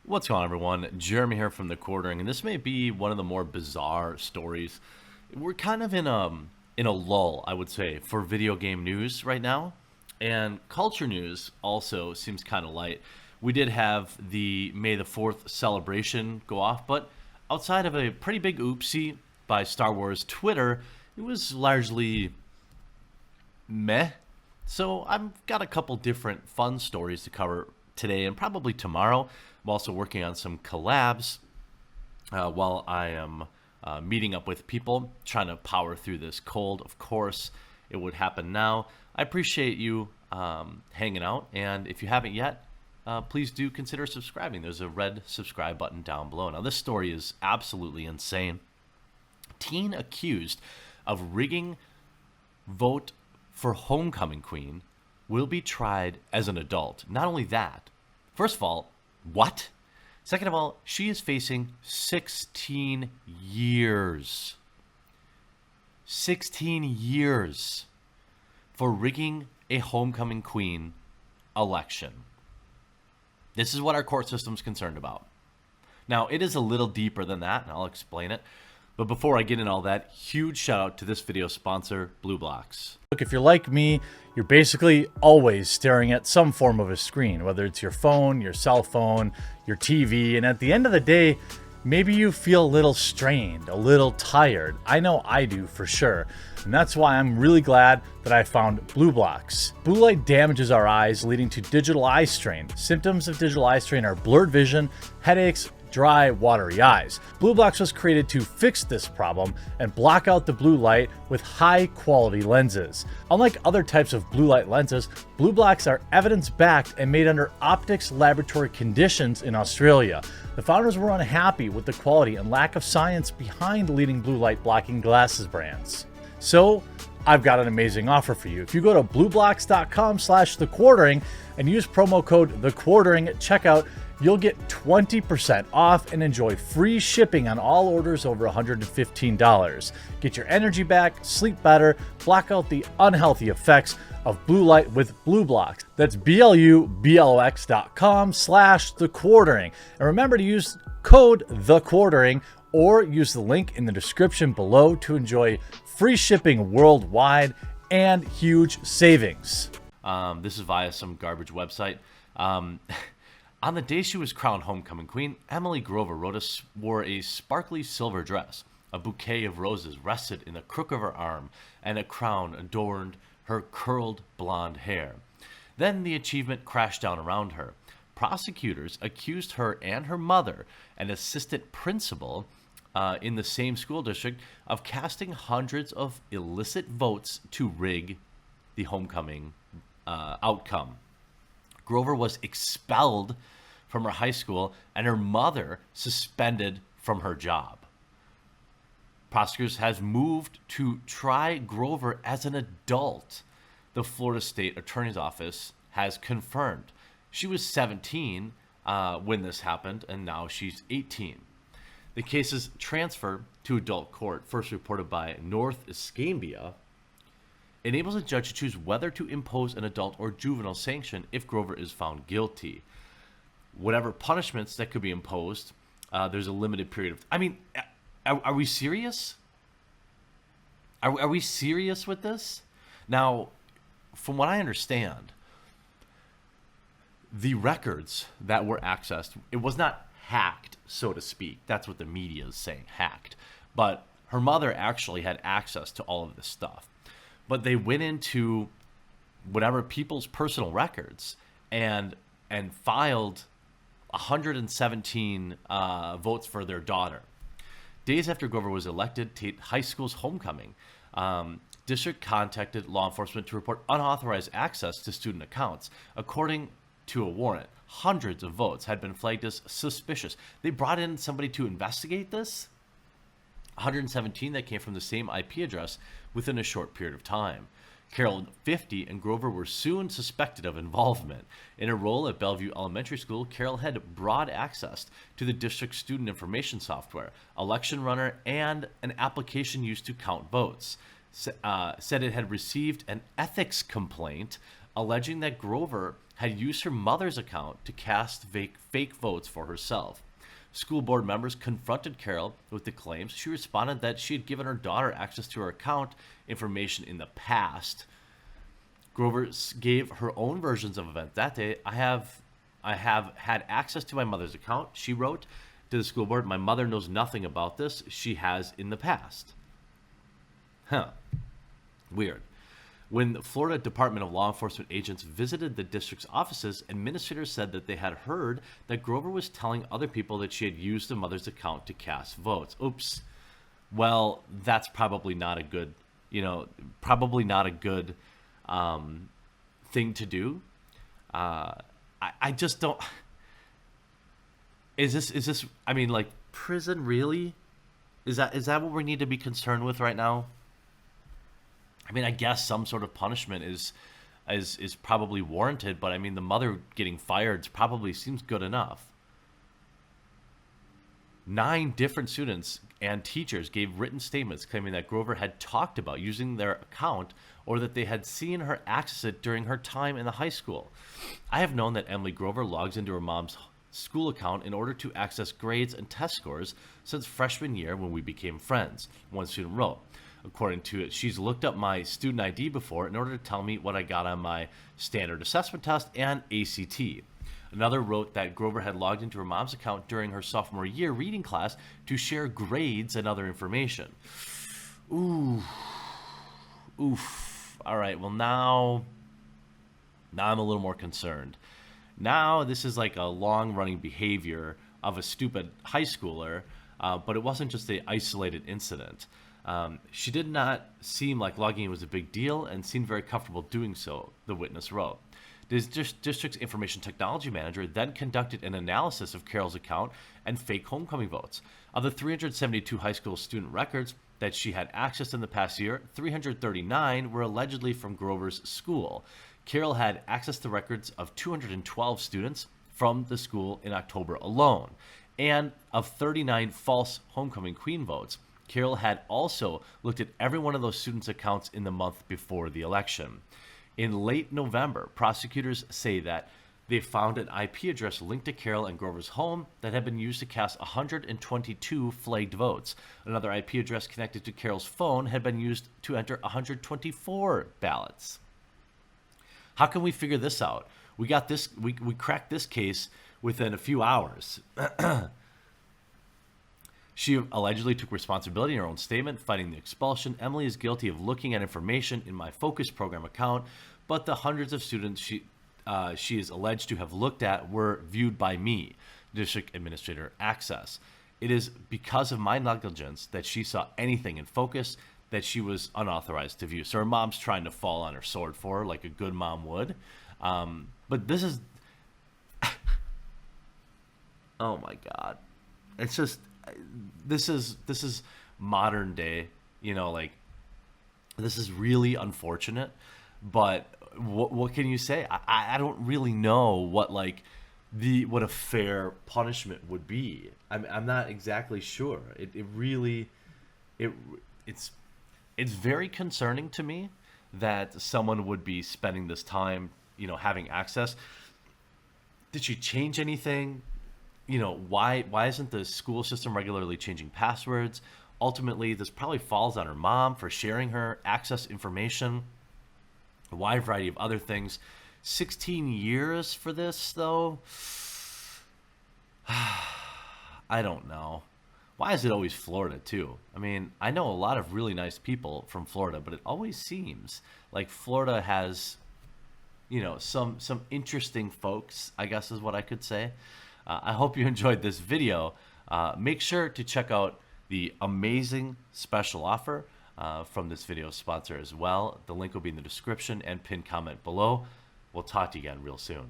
What's going on, everyone? Jeremy here from The Quartering, and this may be one of the more bizarre stories. We're kind of in a lull, I would say, for video game news right now, and culture news also seems kind of light. We did have the May the 4th celebration go off, but outside of a pretty big oopsie by Star Wars Twitter, it was largely meh. So I've got a couple different fun stories to cover today and probably tomorrow. I'm also working on some collabs while I am meeting up with people, trying to power through this cold. Of course, it would happen now. I appreciate you hanging out, and if you haven't yet, please do consider subscribing. There's a red subscribe button down below. Now, this story is absolutely insane. Teen accused of rigging vote for homecoming queen will be tried as an adult. Not only that, first of all, what? Second of all, she is facing 16 years. 16 years for rigging a homecoming queen election. This is what our court system's concerned about. Now, it is a little deeper than that, and I'll explain it. But before I get into all that, huge shout out to this video sponsor, BlueBlocks. Look, if you're like me, you're basically always staring at some form of a screen, whether it's your phone, your cell phone, your TV, and at the end of the day, maybe you feel a little strained, a little tired. I know I do for sure. And that's why I'm really glad that I found BlueBlocks. Blue light damages our eyes, leading to digital eye strain. Symptoms of digital eye strain are blurred vision, headaches, dry, watery eyes. BlueBlocks was created to fix this problem and block out the blue light with high-quality lenses. Unlike other types of blue light lenses, BlueBlocks are evidence-backed and made under optics laboratory conditions in Australia. The founders were unhappy with the quality and lack of science behind leading blue light blocking glasses brands. So, I've got an amazing offer for you. If you go to blueblocks.com/thequartering and use promo code thequartering at checkout, you'll get 20% off and enjoy free shipping on all orders over $115. Get your energy back, sleep better, block out the unhealthy effects of blue light with BlueBlocks. That's BLUBLOX.com/thequartering. And remember to use code thequartering or use the link in the description below to enjoy free shipping worldwide and huge savings. This is via some garbage website. On the day she was crowned homecoming queen, Emily Grover wore a sparkly silver dress. A bouquet of roses rested in the crook of her arm, and a crown adorned her curled blonde hair. Then the achievement crashed down around her. Prosecutors accused her and her mother, an assistant principal in the same school district, of casting hundreds of illicit votes to rig the homecoming outcome. Grover was expelled from her high school and her mother suspended from her job. Prosecutors have moved to try Grover as an adult. The Florida State Attorney's Office has confirmed. She was 17 when this happened, and now she's 18. The case's transfer to adult court, first reported by North Escambia, enables a judge to choose whether to impose an adult or juvenile sanction if Grover is found guilty. Whatever punishments that could be imposed, there's a limited period of... I mean, are we serious? Are we serious with this? Now, from what I understand, the records that were accessed, it was not hacked, so to speak. That's what the media is saying, hacked. But her mother actually had access to all of this stuff. But they went into whatever people's personal records and filed 117 votes for their daughter. Days after Grover was elected Tate High School's homecoming, district contacted law enforcement to report unauthorized access to student accounts. According to a warrant, hundreds of votes had been flagged as suspicious. They brought in somebody to investigate this. 117 that came from the same IP address within a short period of time. Carol, 50, and Grover were soon suspected of involvement. In her role at Bellevue Elementary School, Carol had broad access to the district's student information software, election runner, and an application used to count votes. Said it had received an ethics complaint alleging that Grover had used her mother's account to cast fake votes for herself. School board members confronted Carol with the claims. She responded that she had given her daughter access to her account information in the past. Grover gave her own versions of events that day. I have had access to my mother's account, she wrote to the school board. My mother knows nothing about this. She has in the past. Huh. Weird. When the Florida Department of Law Enforcement agents visited the district's offices, administrators said that they had heard that Grover was telling other people that she had used the mother's account to cast votes. Oops. Well, that's probably not a good, probably not a good thing to do. I just don't. Is this? I mean, like, prison really? Is that what we need to be concerned with right now? I mean, I guess some sort of punishment is probably warranted, but I mean, the mother getting fired probably seems good enough. 9 different students and teachers gave written statements claiming that Grover had talked about using their account or that they had seen her access it during her time in the high school. I have known that Emily Grover logs into her mom's school account in order to access grades and test scores since freshman year when we became friends, one student wrote. According to it, she's looked up my student ID before in order to tell me what I got on my standard assessment test and ACT. Another wrote that Grover had logged into her mom's account during her sophomore year reading class to share grades and other information. Oof. All right, well, now I'm a little more concerned. Now this is like a long-running behavior of a stupid high schooler, but it wasn't just an isolated incident. She did not seem like logging in was a big deal and seemed very comfortable doing so, the witness wrote. The district's information technology manager then conducted an analysis of Carol's account and fake homecoming votes. Of the 372 high school student records that she had accessed in the past year, 339 were allegedly from Grover's school. Carol had access to records of 212 students from the school in October alone, and of 39 false homecoming queen votes. Carol had also looked at every one of those students' accounts in the month before the election. In late November, prosecutors say that they found an IP address linked to Carol and Grover's home that had been used to cast 122 flagged votes. Another IP address connected to Carol's phone had been used to enter 124 ballots. How can we figure this out? We got this. We cracked this case within a few hours. She allegedly took responsibility in her own statement, fighting the expulsion. Emily is guilty of looking at information in my Focus program account, but the hundreds of students she is alleged to have looked at were viewed by me, District Administrator Access. It is because of my negligence that she saw anything in Focus that she was unauthorized to view. So her mom's trying to fall on her sword for her, like a good mom would. But this is... oh my God. It's just... This is modern day, like, this is really unfortunate, but what can you say? I don't really know what a fair punishment would be. I'm not exactly sure. It's very concerning to me that someone would be spending this time, having access. Did she change anything? Why isn't the school system regularly changing passwords? Ultimately, this probably falls on her mom for sharing her access information, a wide variety of other things. 16 years for this, though? I don't know. Why is it always Florida, too? I mean, I know a lot of really nice people from Florida, but it always seems like Florida has, some interesting folks, I guess is what I could say. I hope you enjoyed this video. Make sure to check out the amazing special offer from this video sponsor as well. The link will be in the description and pinned comment below. We'll talk to you again real soon.